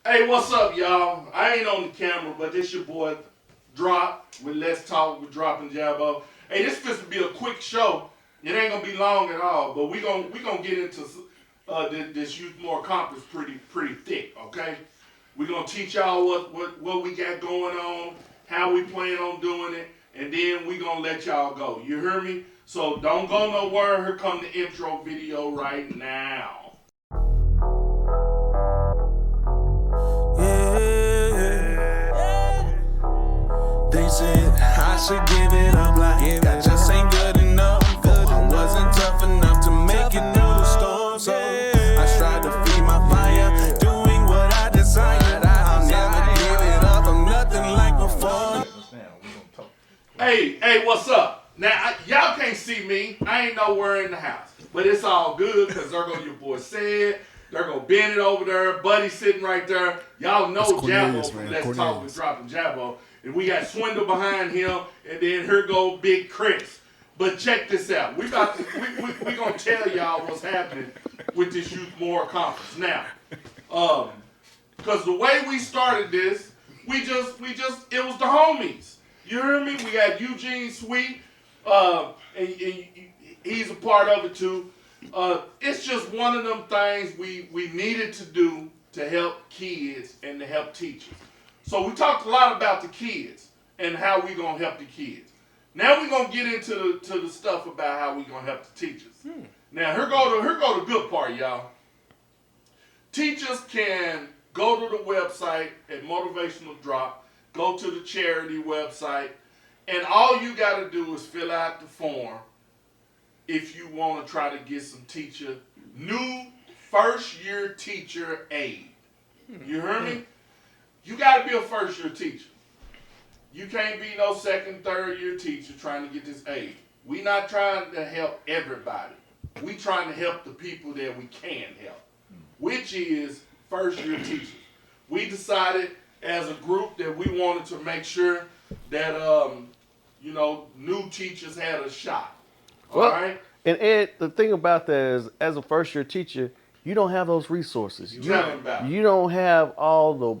Hey, what's up, y'all? I ain't on the camera, but this your boy Drop with Let's Talk with Drop and Jabbo. Hey, this supposed to be a quick show. It ain't gonna be long at all, but we gonna get into this youth more accomplished pretty thick. Okay, we gonna teach y'all what we got going on, how we plan on doing it, and then we gonna let y'all go. You hear me? So don't go nowhere. Here come the intro video right now. Yeah, they said I should give it up like I just ain't good enough. I wasn't tough enough to make it through the storm, so I tried to feed my fire, doing what I desired. I'll never give it up. I'm nothing like before. Hey, what's up? Now, y'all can't see me. I ain't nowhere in the house. But it's all good because there go your boy said. There go Bennett over there. Buddy sitting right there. Y'all know Jabbo from Let's Talk with Dropping Jabbo. And we got Swindle behind him. And then here go Big Chris. But check this out. We gonna tell y'all what's happening with this Youth More Conference. Now, because the way we started this, we just it was the homies. You hear me? We got Eugene Sweet, and he's a part of it too. It's just one of them things we needed to do to help kids and to help teachers. So we talked a lot about the kids and how we gonna help the kids. Now we're gonna get into the stuff about how we gonna help the teachers. Now here go the good part, y'all. Teachers can go to the website at Motivational Drop, go to the charity website, and all you got to do is fill out the form if you want to try to get some new first year teacher aid. You hear me? You got to be a first year teacher. You can't be no second, third year teacher trying to get this aid. We not trying to help everybody. We trying to help the people that we can help, which is first year teachers. We decided as a group that we wanted to make sure that new teachers had a shot. All right. And Ed, the thing about that is, as a first year teacher, you don't have those resources. You don't have all the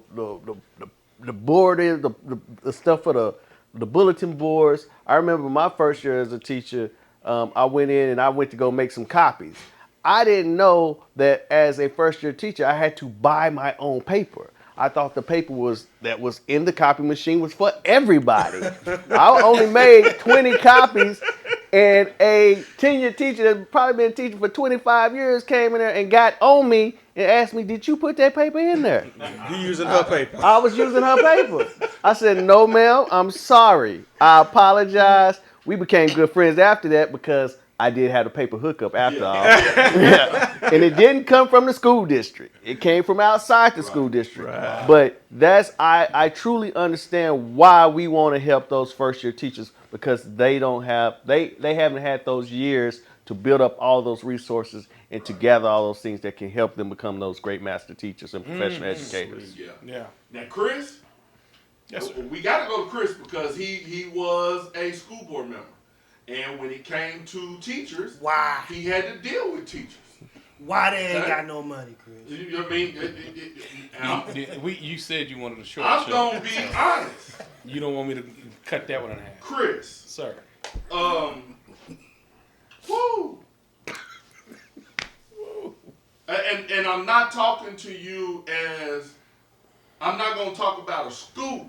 board, the stuff for the bulletin boards. I remember my first year as a teacher. I went in and I went to go make some copies. I didn't know that as a first year teacher, I had to buy my own paper. I thought the paper that was in the copy machine was for everybody. I only made 20 copies, and a tenured teacher that's probably been teaching for 25 years came in there and got on me and asked me, "Did you put that paper in there?" You using her paper? I was using her paper. I said, "No, ma'am, I'm sorry. I apologize." We became good friends after that because I did have a paper hookup after all. Yeah. And it didn't come from the school district. It came from outside the school district. Right. But I truly understand why we want to help those first year teachers, because they haven't had those years to build up all those resources and to gather all those things that can help them become those great master teachers and professional educators. Yeah. Now, Chris, Yes, sir. we got to go to Chris because he was a school board member. And when it came to teachers, Why? he had to deal with teachers. Why they ain't got no money, Chris? You know what I mean? You said you wanted a short I'm show. going to be honest. You don't want me to cut that one in half. Chris, Sir. woo. And I'm not talking to you as, I'm not going to talk about a school.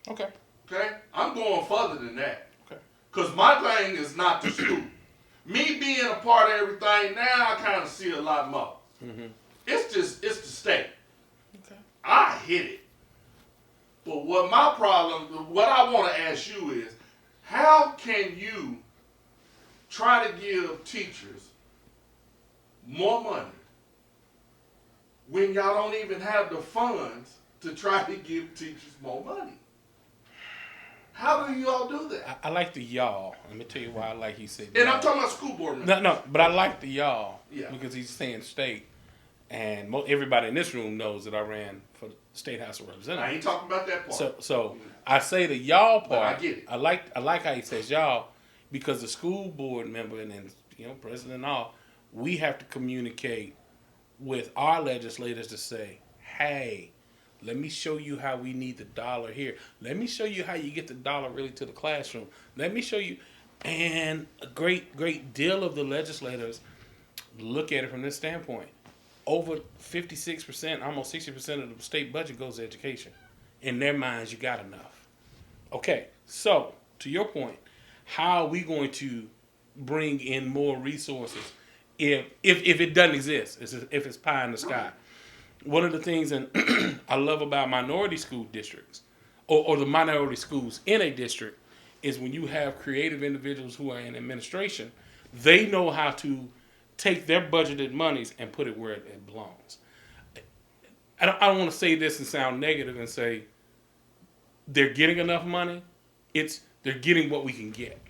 Okay. Okay? I'm going further than that. Okay. Because my thing is not the school. Me being a part of everything, now I kind of see a lot more. Mm-hmm. It's the state. Okay. I hit it. But what I want to ask you is, how can you try to give teachers more money when y'all don't even have the funds to try to give teachers more money? How do you all do that? I like the y'all. Let me tell you why I like he said And y'all. I'm talking about school board members. No, but I like the y'all because he's saying state. And everybody in this room knows that I ran for the State House of Representatives. I ain't talking about that part. So I say the y'all part. But I get it. I like how he says y'all, because the school board member and then president and all, we have to communicate with our legislators to say, hey, Let me show you how we need the dollar here. Let me show you how you get the dollar really to the classroom. Let me show you. And a great deal of the legislators look at it from this standpoint. Over 56%, almost 60% of the state budget goes to education. In their minds, you got enough. Okay, so to your point, how are we going to bring in more resources if it doesn't exist, if it's pie in the sky? One of the things that I love about minority school districts or the minority schools in a district is when you have creative individuals who are in administration, they know how to take their budgeted monies and put it where it belongs. I don't want to say this and sound negative and say they're getting enough money. They're getting what we can get.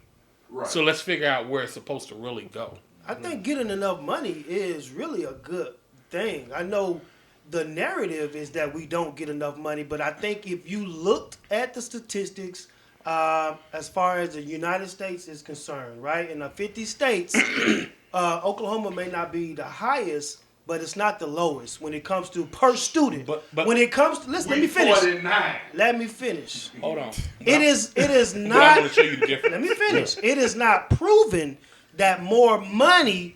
Right. So let's figure out where it's supposed to really go. I think getting enough money is really a good thing. I know the narrative is that we don't get enough money, but I think if you looked at the statistics as far as the United States is concerned, right, in the 50 states, Oklahoma may not be the highest, but it's not the lowest when it comes to per student. But when it comes to, let me finish. 49. Let me finish. Hold on. It is not. I'm going to show you the difference. Let me finish. It is not proven that more money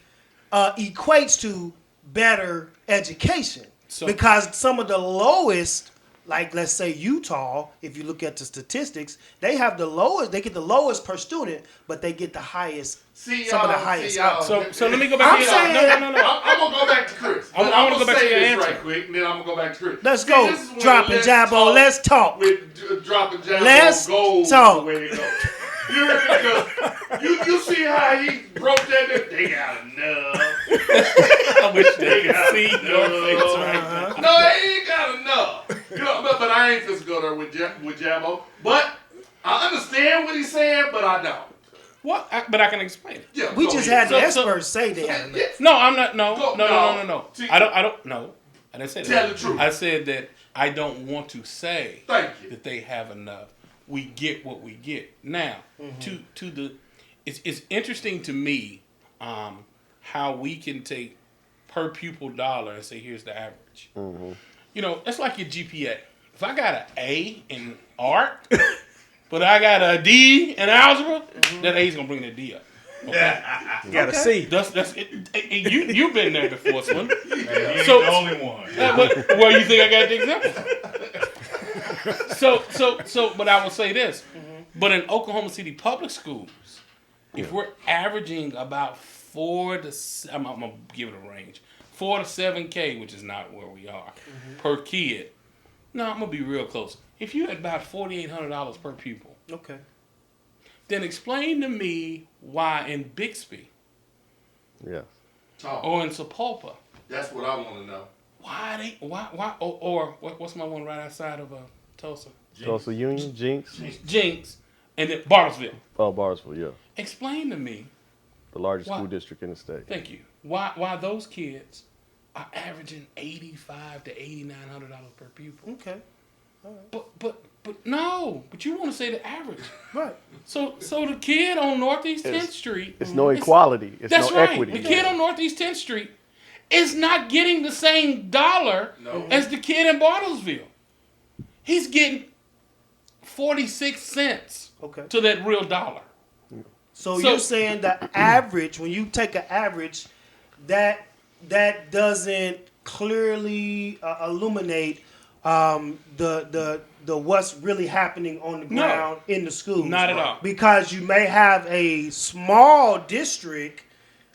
equates to better education. Because some of the lowest, like let's say Utah, if you look at the statistics, they have the lowest. They get the lowest per student, but they get the highest. Some of the highest. So let me go back to saying, no. I'm gonna go back to Chris. I want to go back to your answer right quick, and then I'm gonna go back to Chris. Let's go. Drop and Jabbo. Let's talk. With Drop and Jabbo. Let's talk. The way they go. You see how he broke that? They got enough. I wish they could see your face right now. No, they ain't got enough. But I ain't just go there with Jabbo. But I understand what he's saying, but I don't. What? But I can explain it. Yeah, we just had the experts say they had enough. No, I'm not. No. I don't. No, I didn't say that. Tell the truth. I said that I don't want to say that they have enough. We get what we get. Now, to the, it's interesting to me how we can take per pupil dollar and say here's the average. Mm-hmm. You know, it's like your GPA. If I got an A in art, but I got a D in algebra, that A's gonna bring the D up. Okay? You got a C. That's it. You've been there before, son. You ain't the only one. Well, you think I got the example? So, but I will say this. But in Oklahoma City public schools, if we're averaging about 4 to, I'm gonna give it a range, 4 to 7K, which is not where we are, per kid. No, I'm gonna be real close. If you had about $4,800 per pupil, okay, then explain to me why in Bixby, or in Sapulpa, that's what I want to know. Why or what's my one right outside of Tulsa? Tulsa Union, Jinx, and then Bartlesville. Oh, Bartlesville, yeah. Explain to me the largest school district in the state. Thank you. Why those kids are averaging $8,500 to $8,900 per pupil? Okay. All right. But you want to say the average, right? So the kid on Northeast 10th Street, it's no equality. It's that's no right. equity. The kid on Northeast 10th Street is not getting the same dollar as the kid in Bartlesville. He's getting 46 cents to that real dollar. So you're saying the average, when you take an average, that doesn't clearly illuminate the what's really happening on the ground in the schools. Not at all. Because you may have a small district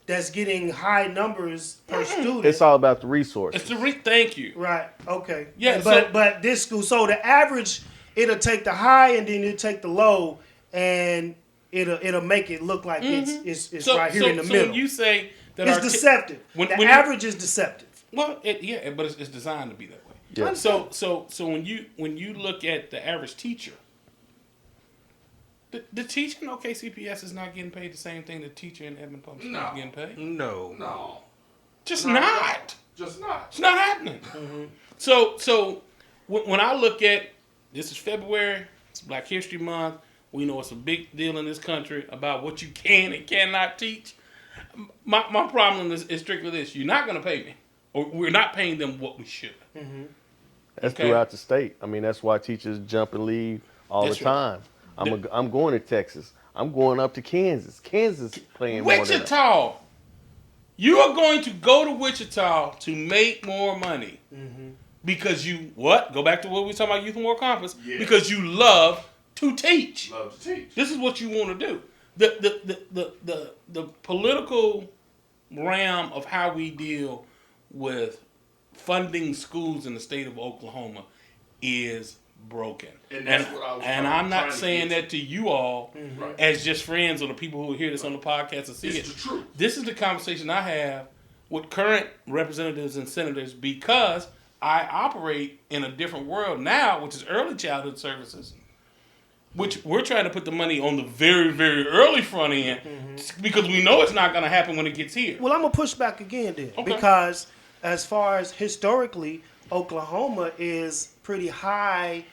that's getting high numbers per student. It's all about the resources. Thank you. Right. Okay. Yeah. But this school, so the average, it'll take the high and then it'll take the low, and it'll make it look like it's right here in the middle. So when you say that it's deceptive. The average is deceptive. Well, but it's designed to be that way. Yeah. So when you look at the average teacher, the teacher in OKCPS is not getting paid the same thing the teacher in Edmond Public School is getting paid. No. Just not. Just not. It's not happening. So when I look at, this is February, it's Black History Month. We know it's a big deal in this country about what you can and cannot teach. My problem is strictly this: you're not going to pay me, or we're not paying them what we should. That's Okay. throughout the state. I mean, that's why teachers jump and leave all That's the right. time. I'm going to Texas. I'm going up to Kansas. Kansas playing more than us. Wichita. You are going to go to Wichita to make more money because you what? Go back to what we were talking about, Youth and More Compass. Yes. Because you love to teach. Love to teach. This is what you want to do. The political realm of how we deal with funding schools in the state of Oklahoma is broken. And that's what I was I'm not trying to saying get that to you all as just friends or the people who hear this on the podcast and see It's it. the truth. This is the conversation I have with current representatives and senators because I operate in a different world now, which is early childhood services, which we're trying to put the money on the very, very early front end because we know it's not going to happen when it gets here. Well, I'm going to push back again then. Okay. Because as far as historically, Oklahoma is pretty high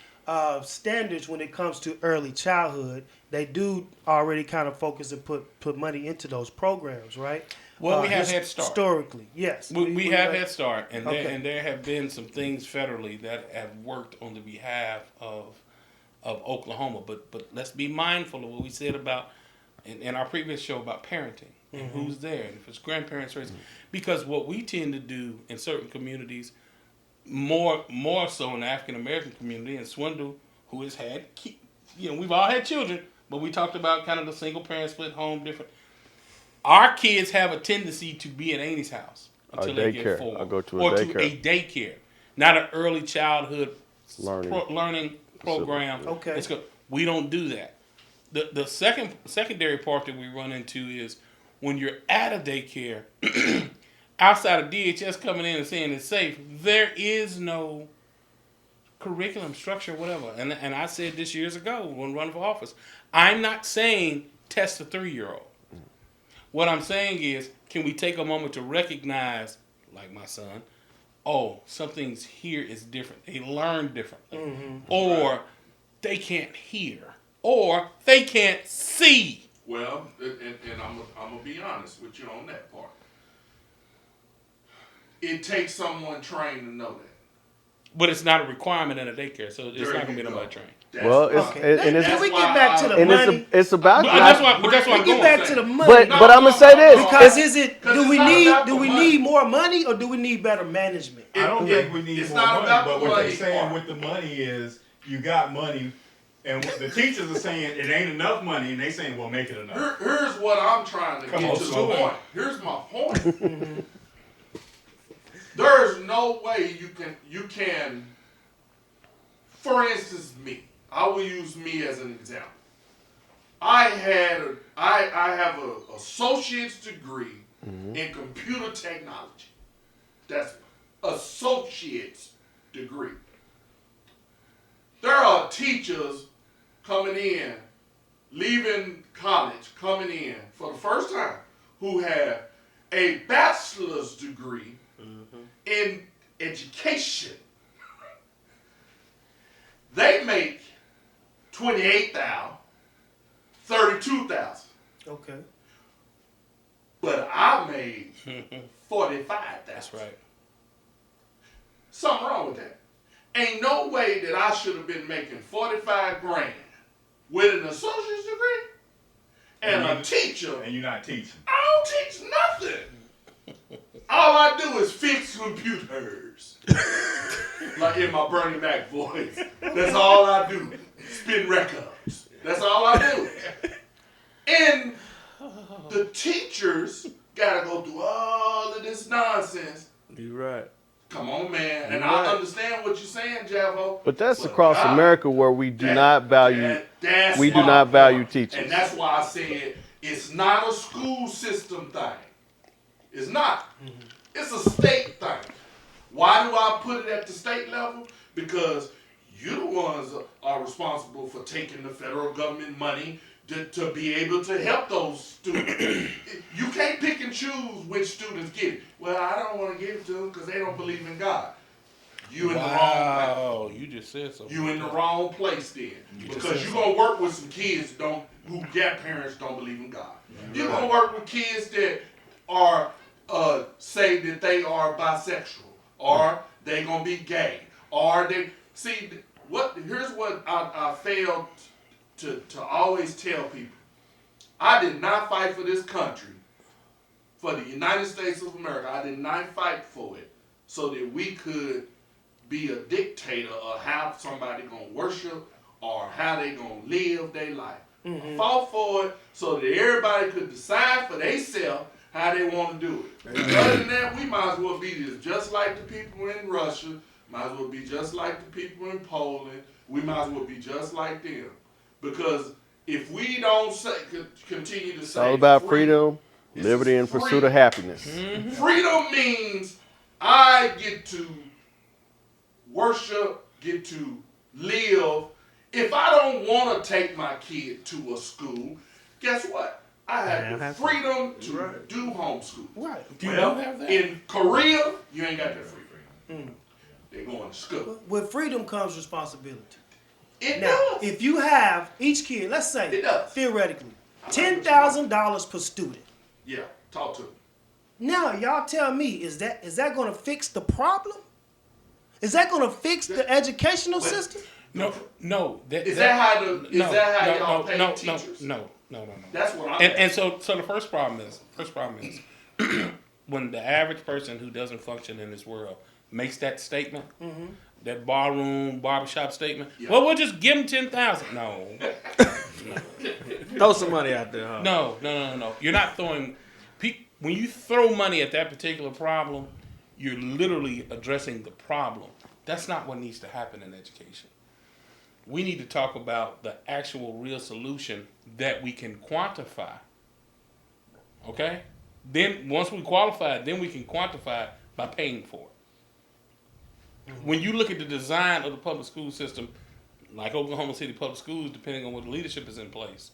standards when it comes to early childhood. They do already kind of focus and put money into those programs, right? Well, we have Head Start. Historically, yes. We have Head Start, and Okay. there have been some things federally that have worked on the behalf of Oklahoma. But let's be mindful of what we said about in our previous show about parenting and who's there, and if it's grandparents or because what we tend to do in certain communities, more so in the African American community, and Swindle, who has had, we've all had children, but we talked about kind of the single parent split home different. Our kids have a tendency to be at Amy's house until they get 4. I'll go to a or daycare. to a daycare, not an early childhood Learning. learning program. Okay. Let's go. We don't do that. The secondary part that we run into is when you're at a daycare, outside of DHS coming in and saying it's safe, there is no curriculum structure, whatever. And I said this years ago when running for office, I'm not saying test a 3-year-old. What I'm saying is, can we take a moment to recognize, like my son, something's here is different. They learn differently. Or they can't hear. Or they can't see. Well, and I'm going to be honest with you on that part. It takes someone trained to know that. But it's not a requirement in a daycare, so it's There not going to you be go. nobody trained. Well, it's Okay. and it's Can we why get back to the and money? it's about But that. that's why I'm Get going. back to the money. But I'm gonna say this. Because is it? Because Do it's we not need? about Do the we money. need more money or do we need better management? I don't think we need it's more not money, about but the what money they're saying part. with the money is you got money, and what the teachers are saying it ain't enough money, and they saying, well, make it enough. Here's what I'm trying to Come get on, to the do it. point. Here's my point. There's no way you can. For instance, me. I will use me as an example. I have an associate's degree in computer technology. That's associate's degree. There are teachers coming in, leaving college, coming in for the first time, who have a bachelor's degree in education. They make $28,000, $32,000. Okay. But I made $45,000. That's right. Something wrong with that. Ain't no way that I should have been making $45,000 with an associate's degree and a teacher. And you're not teaching. I don't teach nothing. All I do is fix computers. Like in my Bernie Mac voice. That's all I do. Spin records. That's all I do. And the teachers gotta go through all of this nonsense. You're right. Come on, man. And You're I right. understand what you're saying, Javo. But that's across America where we do not value. That's We do my not value point. teachers. And that's why I said it's not a school system thing. It's not. It's a state thing. Why do I put it at the state level? Because you the ones are responsible for taking the federal government money to be able to help those students. You can't pick and choose which students get it. Well, I don't want to give it to them because they don't believe in God. You in the wrong place. Wow, you just said something. You in the wrong place then. just Because said you're going to work with some kids who their parents don't believe in God. You're going to work with kids that are, say that they are bisexual, or they going to be gay, Or they see what? Here's what I failed to always tell people. I did not fight for this country, for the United States of America. I did not fight for it so that we could be a dictator of how somebody gonna worship or how they gonna live their life. I fought for it so that everybody could decide for themselves how they want to do it. Other than that, we might as well be just like the people in Russia, might as well be just like the people in Poland, we might as well be just like them. Because if we don't continue to say it's all about freedom, liberty, and pursuit of happiness. Freedom means I get to worship, get to live. If I don't want to take my kid to a school, guess what? I have the freedom to do homeschool. Right. You don't have that? In Korea, you ain't got that freedom. They're going to school. With freedom comes responsibility. It Now, does. if you have each kid, let's say, It does. theoretically, $10,000 per student. Yeah, talk to me. Now, y'all tell me, is that going to fix the problem? Is that going to fix the educational system? No. Is that how y'all pay teachers? No. That's what I'm And so the first problem is when the average person who doesn't function in this world makes that statement, that barbershop statement. Yeah. Well, we'll just give them 10,000. No. Throw some money out there, huh? No. You're not throwing. When you throw money at that particular problem, you're literally addressing the problem. That's not what needs to happen in education. We need to talk about the actual real solution that we can quantify. Okay? Then once we qualify it, then we can quantify it by paying for it. When you look at the design of the public school system, like Oklahoma City Public Schools, depending on what leadership is in place,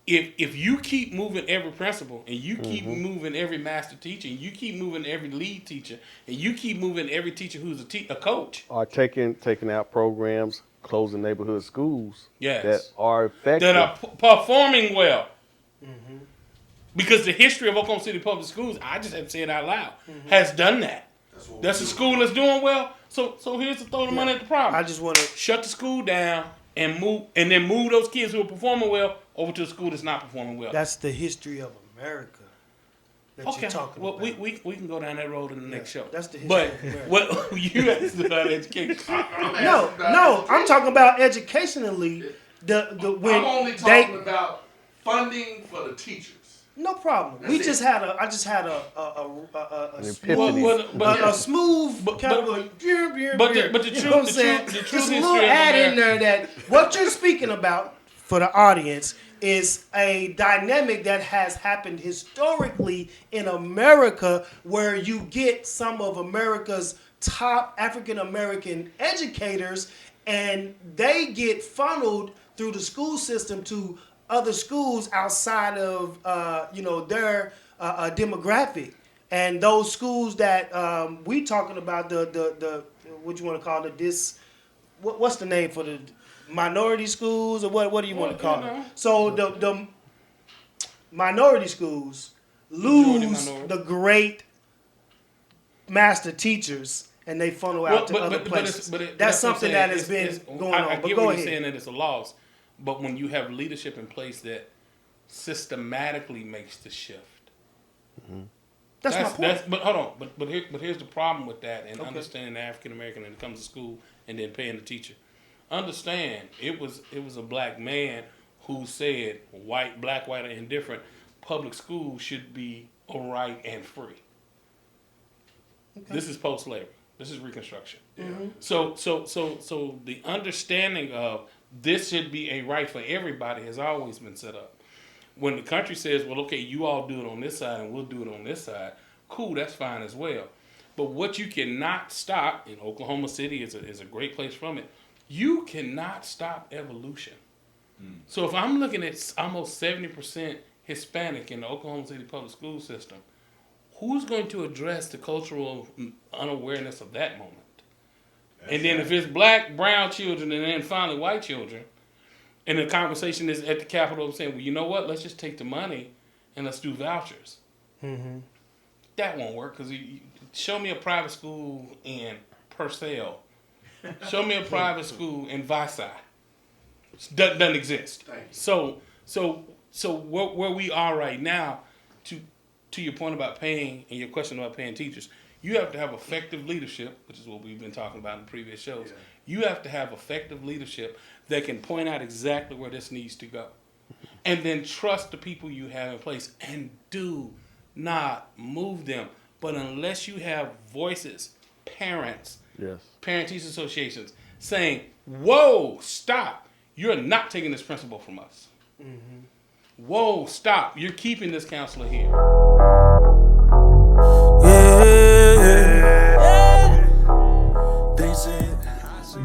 if you keep moving every principal, and you keep moving every master teacher, and you keep moving every lead teacher, and you keep moving every teacher who's a coach, Or taking out programs, closing neighborhood schools that are effective, that are performing well. Because the history of Oklahoma City Public Schools, I just have to say it out loud, has done that. That's a school that's doing well. So here's to throw the money at the problem. I just want to shut the school down and then move those kids who are performing well over to a school that's not performing well. That's the history of America that you're talking about. We can go down that road in the next show. That's the history but of America. what you asked about education. I'm talking about educationally. When I'm only talking about funding for the teachers. No problem. I just had a smooth kind of a but the truth, you know what I'm saying? The truth There's a history little of add in America. there that what you're speaking about for the audience is a dynamic that has happened historically in America, where you get some of America's top African American educators, and they get funneled through the school system to other schools outside of their demographic, and those schools that we talking about, the what you want to call it, what's the name for the minority schools, or what do you want to call it? So the minority schools lose the great master teachers, and they funnel out to other places. That's something that has been going on. I But get go what ahead. you're saying, that it's a loss. But when you have leadership in place that systematically makes the shift, That's my point. But hold on. But here's the problem with that, and understanding the African American when it comes to school, and then paying the teacher. Understand, it was a black man who said, black, white, or indifferent, public schools should be a right and free. Okay. This is post-slavery. This is Reconstruction. So the understanding of this should be a right for everybody has always been set up. When the country says, well, okay, you all do it on this side and we'll do it on this side, cool, that's fine as well. But what you cannot stop, in Oklahoma City is a great place from it, you cannot stop evolution. So if I'm looking at almost 70% Hispanic in the Oklahoma City public school system, who's going to address the cultural unawareness of that moment? And then if it's black, brown children, and then finally white children, and the conversation is at the Capitol saying, well, you know what, let's just take the money and let's do vouchers. That won't work, because show me a private school in Purcell Show me a private school in Visay. Doesn't exist. So where we are right now, to your point about paying and your question about paying teachers, you have to have effective leadership, which is what we've been talking about in previous shows. Yeah. You have to have effective leadership that can point out exactly where this needs to go. And then trust the people you have in place and do not move them. But unless you have voices, parents, parent-teacher associations saying, whoa, stop, you're not taking this principal from us. Mm-hmm. Whoa, stop, you're keeping this counselor here.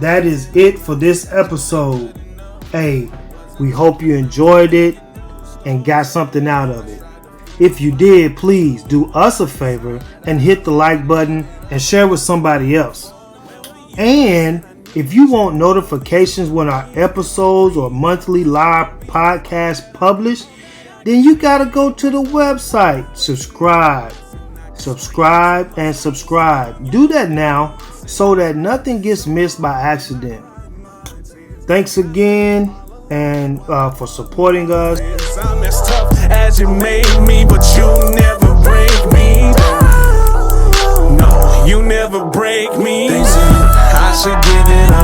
That is it for this episode. Hey, we hope you enjoyed it and got something out of it. If you did, please do us a favor and hit the like button and share with somebody else. And if you want notifications when our episodes or monthly live podcasts publish, then you gotta go to the website. Subscribe. Do that now so that nothing gets missed by accident. Thanks again and for supporting us. I'm as tough as you made me, but you never break me. No, you never break me. They said I should give it up.